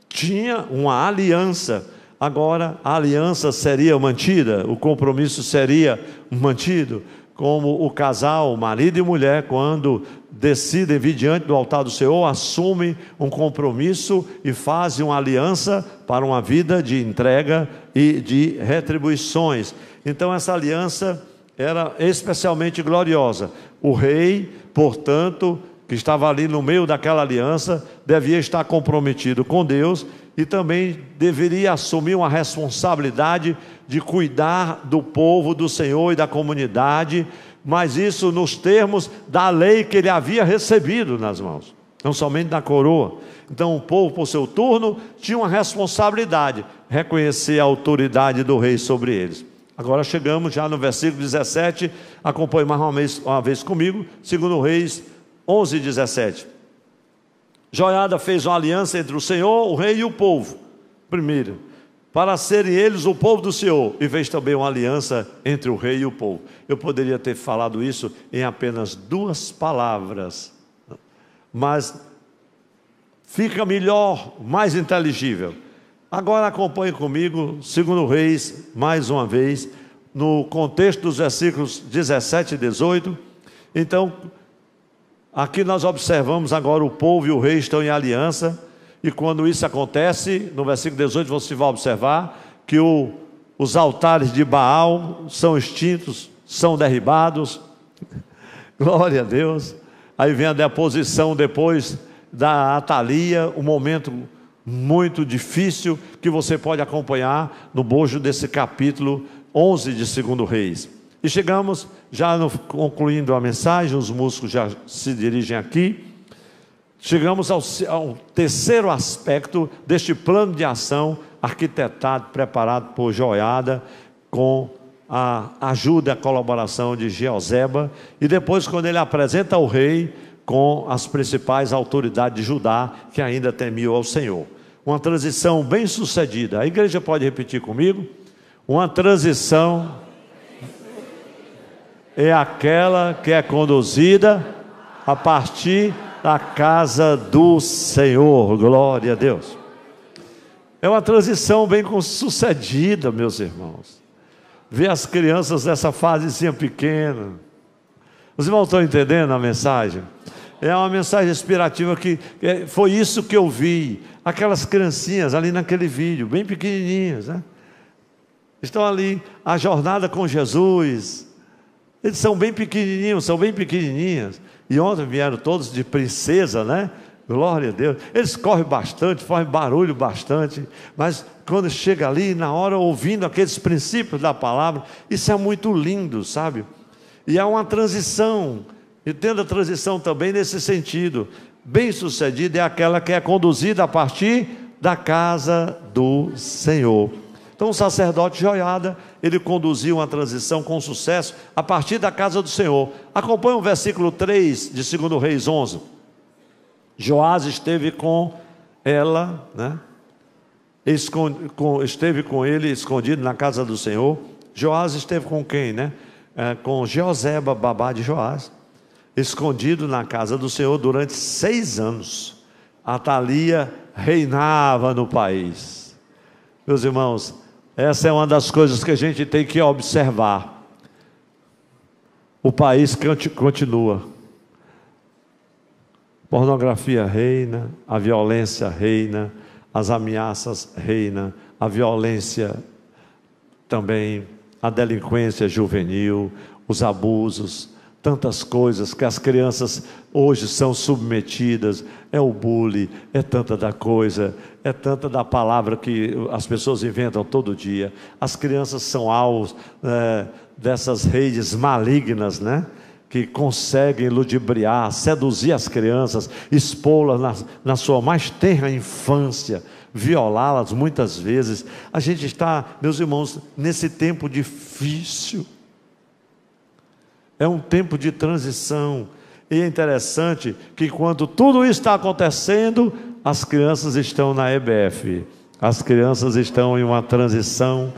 Tinha uma aliança, agora a aliança seria mantida, o compromisso seria mantido, como o casal, marido e mulher, quando decidem vir diante do altar do Senhor, assumem um compromisso e fazem uma aliança para uma vida de entrega e de retribuições. Então essa aliança era especialmente gloriosa. O rei, portanto, que estava ali no meio daquela aliança, devia estar comprometido com Deus e também deveria assumir uma responsabilidade de cuidar do povo do Senhor e da comunidade, mas isso nos termos da lei que ele havia recebido nas mãos, não somente da coroa. Então o povo, por seu turno, tinha uma responsabilidade, reconhecer a autoridade do rei sobre eles. Agora chegamos já no versículo 17, acompanhe mais uma vez comigo, 2 Reis 11 e 17. Joiada fez uma aliança entre o Senhor, o rei e o povo, primeiro, para serem eles o povo do Senhor, e fez também uma aliança entre o rei e o povo. Eu poderia ter falado isso em apenas 2 palavras, mas fica melhor, mais inteligível. Agora acompanhe comigo, 2 Reis, mais uma vez, no contexto dos versículos 17 e 18. Então, aqui nós observamos agora o povo e o rei estão em aliança, e quando isso acontece, no versículo 18 você vai observar que os altares de Baal são extintos, são derribados, glória a Deus. Aí vem a deposição depois da Atalia, um momento muito difícil que você pode acompanhar no bojo desse capítulo 11 de 2 Reis. E chegamos, concluindo a mensagem, os músicos já se dirigem aqui, chegamos ao terceiro aspecto deste plano de ação arquitetado, preparado por Joiada, com a ajuda e a colaboração de Jeozeba, e depois quando ele apresenta ao rei com as principais autoridades de Judá, que ainda temiam ao Senhor. Uma transição bem sucedida. A igreja pode repetir comigo? Uma transição é aquela que é conduzida a partir da casa do Senhor. Glória a Deus. É uma transição bem sucedida, meus irmãos. Ver as crianças nessa fasezinha pequena. Os irmãos estão entendendo a mensagem? É uma mensagem inspirativa que foi isso que eu vi. Aquelas criancinhas ali naquele vídeo, bem pequenininhas, né? Estão ali, a jornada com Jesus. Eles são bem pequenininhos, são bem pequenininhas. E ontem vieram todos de princesa, né? Glória a Deus. Eles correm bastante, fazem barulho bastante. Mas quando chega ali, na hora, ouvindo aqueles princípios da palavra, isso é muito lindo, sabe? E é uma transição. E tendo a transição também nesse sentido. Bem sucedida é aquela que é conduzida a partir da casa do Senhor. Então o sacerdote Joiada, ele conduziu uma transição com sucesso a partir da casa do Senhor. Acompanhe o versículo 3 de 2 Reis 11. Joás esteve com ela, né? Esteve com ele escondido na casa do Senhor. Joás esteve com quem, né? Com Jeozeba, babá de Joás, escondido na casa do Senhor durante 6 anos. Atalia reinava no país. Meus irmãos, essa é uma das coisas que a gente tem que observar. O país continua. Pornografia reina, a violência reina, as ameaças reina, a violência também, a delinquência juvenil, os abusos, tantas coisas que as crianças hoje são submetidas. É o bullying, é tanta da coisa, é tanta da palavra que as pessoas inventam todo dia. As crianças são alvos dessas redes malignas, né? Que conseguem ludibriar, seduzir as crianças, expô-las na sua mais tenra infância, violá-las muitas vezes. A gente está, meus irmãos, nesse tempo difícil. É um tempo de transição. E é interessante que quando tudo isso está acontecendo, as crianças estão na EBF. As crianças estão em uma transição,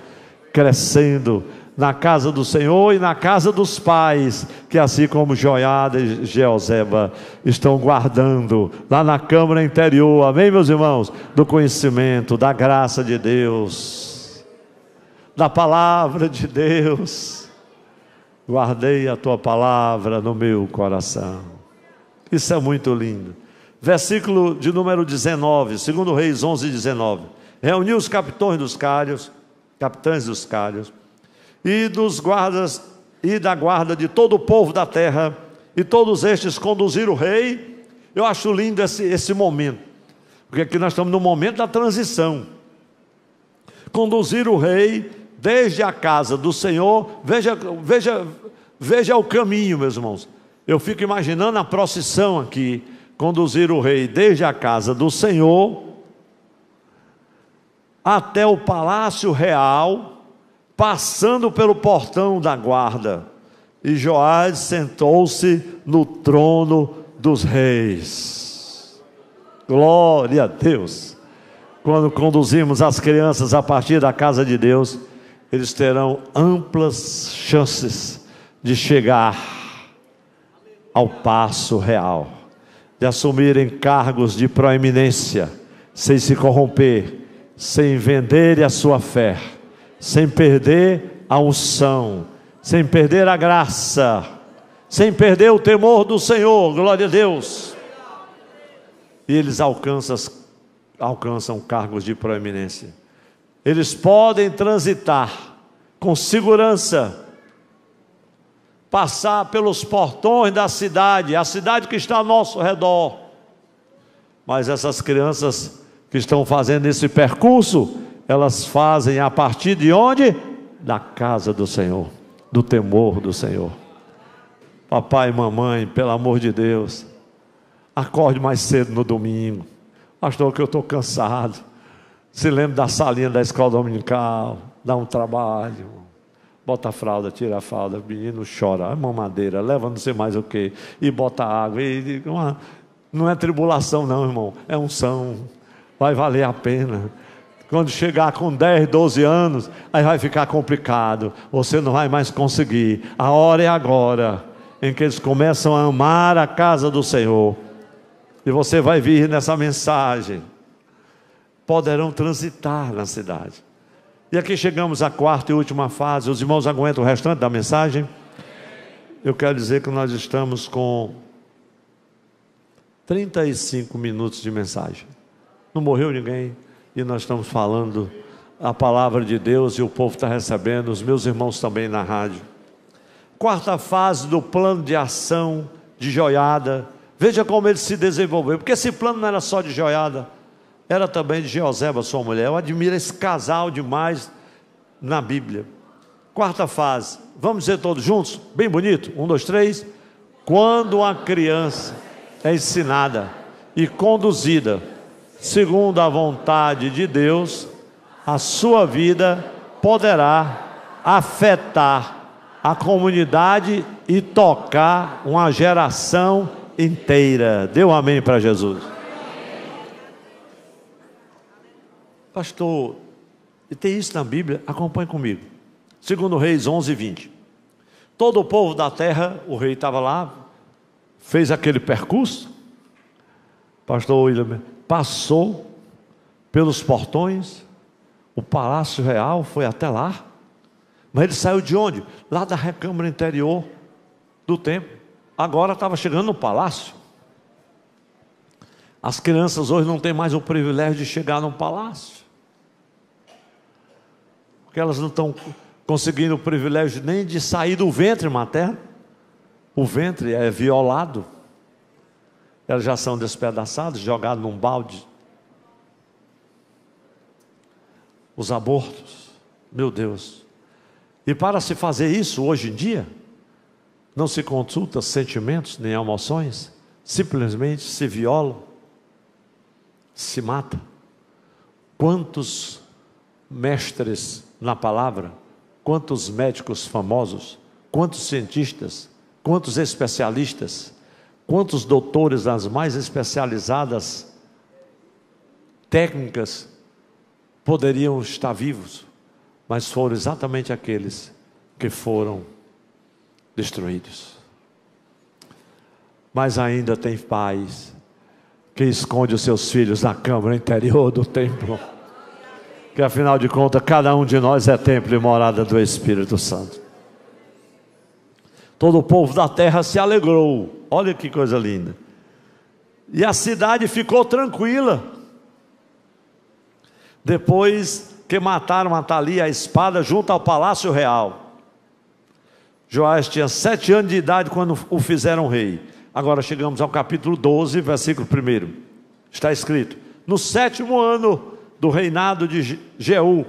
crescendo na casa do Senhor e na casa dos pais, que assim como Joiada e Jeozeba estão guardando lá na câmara interior, amém, meus irmãos? Do conhecimento, da graça de Deus, da palavra de Deus. Guardei a tua palavra no meu coração. Isso é muito lindo. Versículo de número 19, 2 Reis 11, 19. Reuniu os capitães dos cários, e dos guardas e da guarda de todo o povo da terra, e todos estes conduziram o rei. Eu acho lindo esse momento, porque aqui nós estamos no momento da transição. Conduziram o rei desde a casa do Senhor. Veja o caminho, meus irmãos. Eu fico imaginando a procissão aqui. Conduzir o rei desde a casa do Senhor até o palácio real, passando pelo portão da guarda. E Joás sentou-se no trono dos reis. Glória a Deus! Quando conduzimos as crianças a partir da casa de Deus, eles terão amplas chances de chegar ao passo real, de assumirem cargos de proeminência, sem se corromper, sem vender a sua fé, sem perder a unção, sem perder a graça, sem perder o temor do Senhor. Glória a Deus! E eles alcançam cargos de proeminência. Eles podem transitar com segurança, passar pelos portões da cidade, a cidade que está ao nosso redor. Mas essas crianças que estão fazendo esse percurso, elas fazem a partir de onde? Da casa do Senhor, do temor do Senhor. Papai e mamãe, pelo amor de Deus, acorde mais cedo no domingo. Pastor, que eu estou cansado. Se lembra da salinha da escola dominical, dá um trabalho, bota a fralda, tira a fralda, o menino chora, mamadeira, leva não sei mais o que, e bota água, não é tribulação não, irmão, é unção, vai valer a pena. Quando chegar com 10, 12 anos, aí vai ficar complicado, você não vai mais conseguir. A hora é agora, em que eles começam a amar a casa do Senhor, e você vai vir nessa mensagem, poderão transitar na cidade. E aqui chegamos à quarta e última fase. Os irmãos aguentam o restante da mensagem? Eu quero dizer que nós estamos com 35 minutos de mensagem. Não morreu ninguém, e nós estamos falando a palavra de Deus, e o povo está recebendo, os meus irmãos também na rádio. Quarta fase do plano de ação de Joiada. Veja como ele se desenvolveu, porque esse plano não era só de Joiada, era também de Jeoseba, sua mulher. Eu admiro esse casal demais na Bíblia. Quarta fase, vamos dizer todos juntos, bem bonito, 1, 2, 3. Quando a criança é ensinada e conduzida segundo a vontade de Deus, a sua vida poderá afetar a comunidade e tocar uma geração inteira. Dê um amém para Jesus. Pastor, e tem isso na Bíblia? Acompanhe comigo. 2 Reis 11, 20. Todo o povo da terra, o rei estava lá, fez aquele percurso. Pastor William passou pelos portões, o palácio real foi até lá. Mas ele saiu de onde? Lá da recâmara interior do templo. Agora estava chegando no palácio. As crianças hoje não têm mais o privilégio de chegar no palácio, porque elas não estão conseguindo o privilégio nem de sair do ventre materno. O ventre é violado, elas já são despedaçadas, jogadas num balde. Os abortos, meu Deus. E para se fazer isso hoje em dia, não se consulta sentimentos nem emoções, simplesmente se viola, se mata. Quantos mestres na palavra, quantos médicos famosos, quantos cientistas, quantos especialistas, quantos doutores das mais especializadas técnicas poderiam estar vivos, mas foram exatamente aqueles que foram destruídos. Mas ainda tem pais que esconde os seus filhos na câmara interior do templo, que afinal de contas cada um de nós é templo e morada do Espírito Santo. Todo o povo da terra se alegrou, olha que coisa linda, e a cidade ficou tranquila, depois que mataram Atalia a espada junto ao palácio real. Joás tinha 7 anos de idade quando o fizeram rei. Agora chegamos ao capítulo 12, versículo 1. Está escrito: no 7º ano do reinado de Jeú,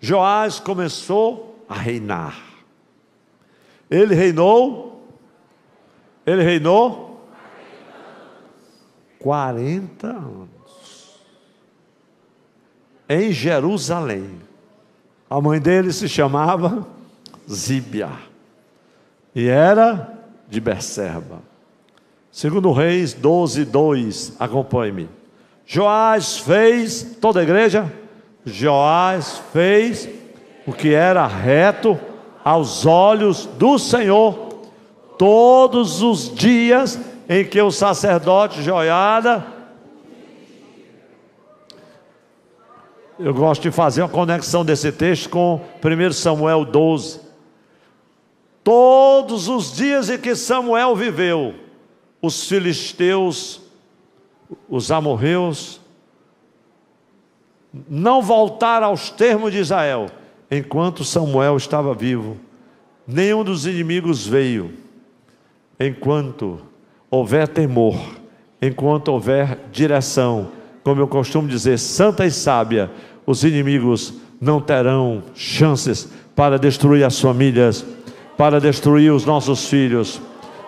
Joás começou a reinar. Ele reinou 40 anos em Jerusalém. A mãe dele se chamava Zíbia e era de Berseba. Segundo Reis 12:2, acompanhe-me. Joás fez, toda a igreja, Joás fez o que era reto aos olhos do Senhor, todos os dias em que o sacerdote Joiada, eu gosto de fazer uma conexão desse texto com 1 Samuel 12, todos os dias em que Samuel viveu, os filisteus, os amorreus, não voltaram aos termos de Israel. Enquanto Samuel estava vivo, nenhum dos inimigos veio. Enquanto houver temor, enquanto houver direção, como eu costumo dizer, santa e sábia, os inimigos não terão chances para destruir as famílias, para destruir os nossos filhos,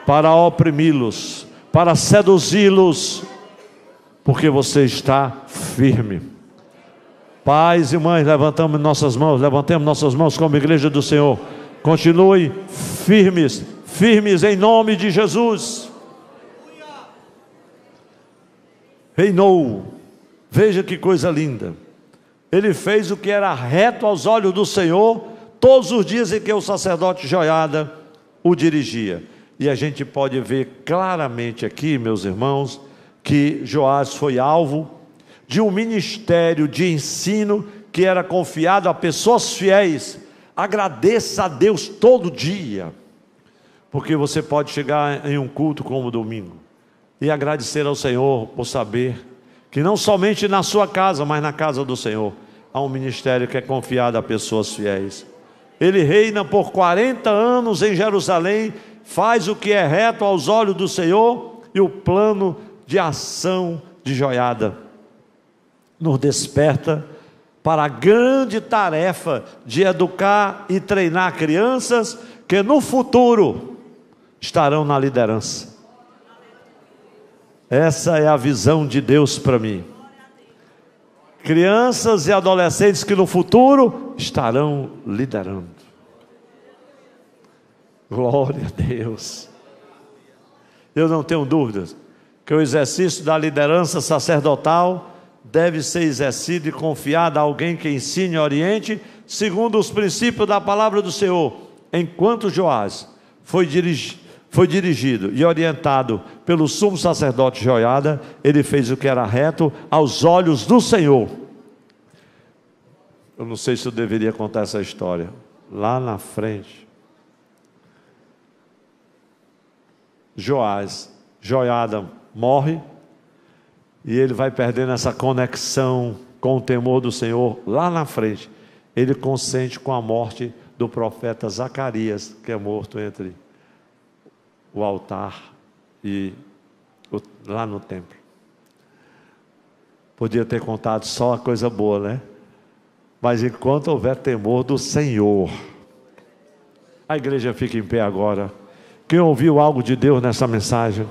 para oprimi-los, para seduzi-los, porque você está firme. Pais e mães, levantemos nossas mãos como igreja do Senhor. Continue firmes, firmes em nome de Jesus. Reinou. Veja que coisa linda. Ele fez o que era reto aos olhos do Senhor, todos os dias em que o sacerdote Joiada o dirigia. E a gente pode ver claramente aqui, meus irmãos, que Joás foi alvo de um ministério de ensino que era confiado a pessoas fiéis. Agradeça a Deus todo dia, porque você pode chegar em um culto como o domingo e agradecer ao Senhor por saber que não somente na sua casa, mas na casa do Senhor há um ministério que é confiado a pessoas fiéis. Ele reina por 40 anos em Jerusalém, faz o que é reto aos olhos do Senhor, e o plano de ação de Joiada nos desperta para a grande tarefa de educar e treinar crianças que no futuro estarão na liderança. Essa é a visão de Deus para mim. Crianças e adolescentes que no futuro estarão liderando. Glória a Deus. Eu não tenho dúvidas que o exercício da liderança sacerdotal deve ser exercido e confiado a alguém que ensine e oriente segundo os princípios da palavra do Senhor. Enquanto Joás foi dirigido e orientado pelo sumo sacerdote Joiada, ele fez o que era reto aos olhos do Senhor. Eu não sei se eu deveria contar essa história. Lá na frente, Joiada morre, e ele vai perdendo essa conexão com o temor do Senhor. Lá na frente, ele consente com a morte do profeta Zacarias, que é morto entre o altar e lá no templo. Podia ter contado só a coisa boa, né? Mas enquanto houver temor do Senhor, a igreja fica em pé agora. Quem ouviu algo de Deus nessa mensagem,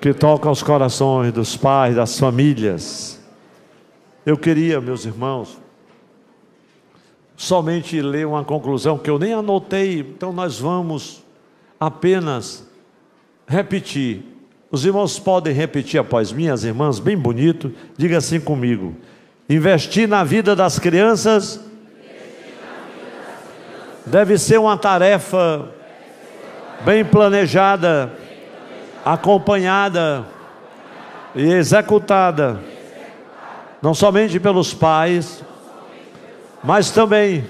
que toca aos corações dos pais, das famílias, eu queria, meus irmãos, somente ler uma conclusão que eu nem anotei, então nós vamos apenas repetir. Os irmãos podem repetir após mim, as irmãs, bem bonito. Diga assim comigo: investir na vida das crianças deve ser uma tarefa bem planejada, acompanhada e executada, não somente pelos pais, mas também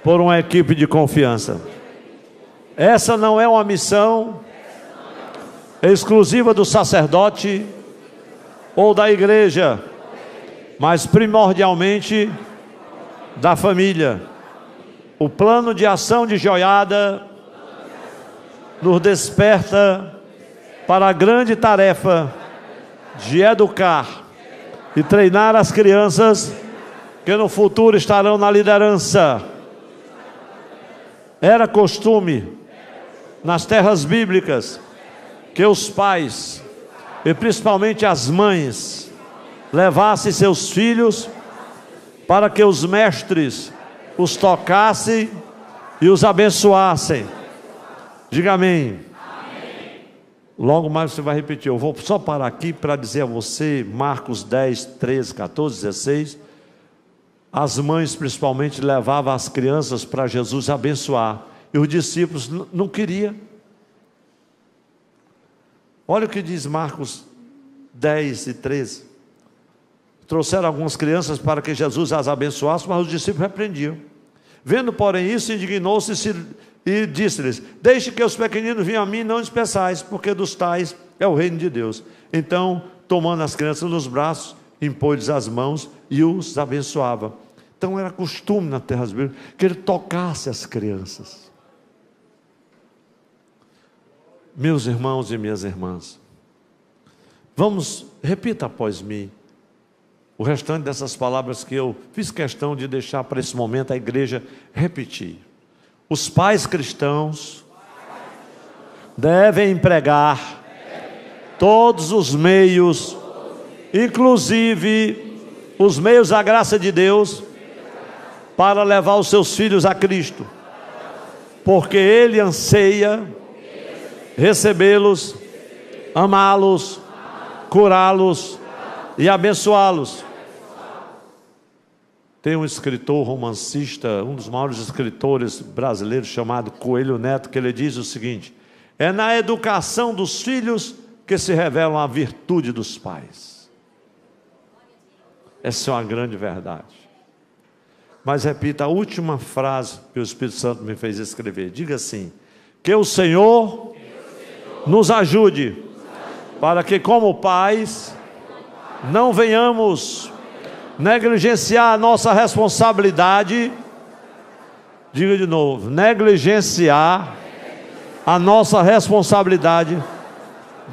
por uma equipe de confiança. Essa não é uma missão exclusiva do sacerdote ou da igreja, mas primordialmente da família. O plano de ação de Joiada nos desperta para a grande tarefa de educar e treinar as crianças que no futuro estarão na liderança. Era costume nas terras bíblicas que os pais, e principalmente as mães, levassem seus filhos para que os mestres os tocassem e os abençoassem. Diga amém. Logo mais você vai repetir. Eu vou só parar aqui para dizer a você, Marcos 10, 13, 14, 16. As mães principalmente levavam as crianças para Jesus abençoar. E os discípulos não queriam. Olha o que diz Marcos 10 e 13. Trouxeram algumas crianças para que Jesus as abençoasse, mas os discípulos repreendiam. Vendo, porém, isso, indignou-se e disse-lhes: deixe que os pequeninos venham a mim, não os peçais, porque dos tais é o reino de Deus. Então, tomando as crianças nos braços, impôs-lhes as mãos e os abençoava. Então era costume na terra bíblicas que ele tocasse as crianças. Meus irmãos e minhas irmãs, repita após mim o restante dessas palavras que eu fiz questão de deixar para esse momento a igreja repetir. Os pais cristãos devem empregar todos os meios, inclusive os meios da graça de Deus, para levar os seus filhos a Cristo, porque Ele anseia recebê-los, amá-los, curá-los e abençoá-los. Tem um escritor romancista, um dos maiores escritores brasileiros, chamado Coelho Neto, que ele diz o seguinte: é na educação dos filhos que se revela a virtude dos pais. Essa é uma grande verdade. Mas repita a última frase que o Espírito Santo me fez escrever. Diga assim: que o Senhor nos ajude, para que como pais não venhamos negligenciar a nossa responsabilidade. Diga de novo: negligenciar a nossa responsabilidade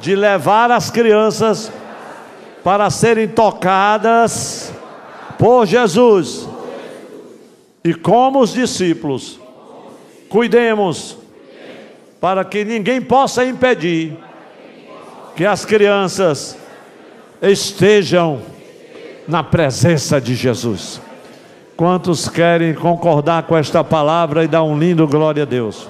de levar as crianças para serem tocadas por Jesus. E como os discípulos, cuidemos para que ninguém possa impedir que as crianças estejam na presença de Jesus. Quantos querem concordar com esta palavra e dar um lindo glória a Deus?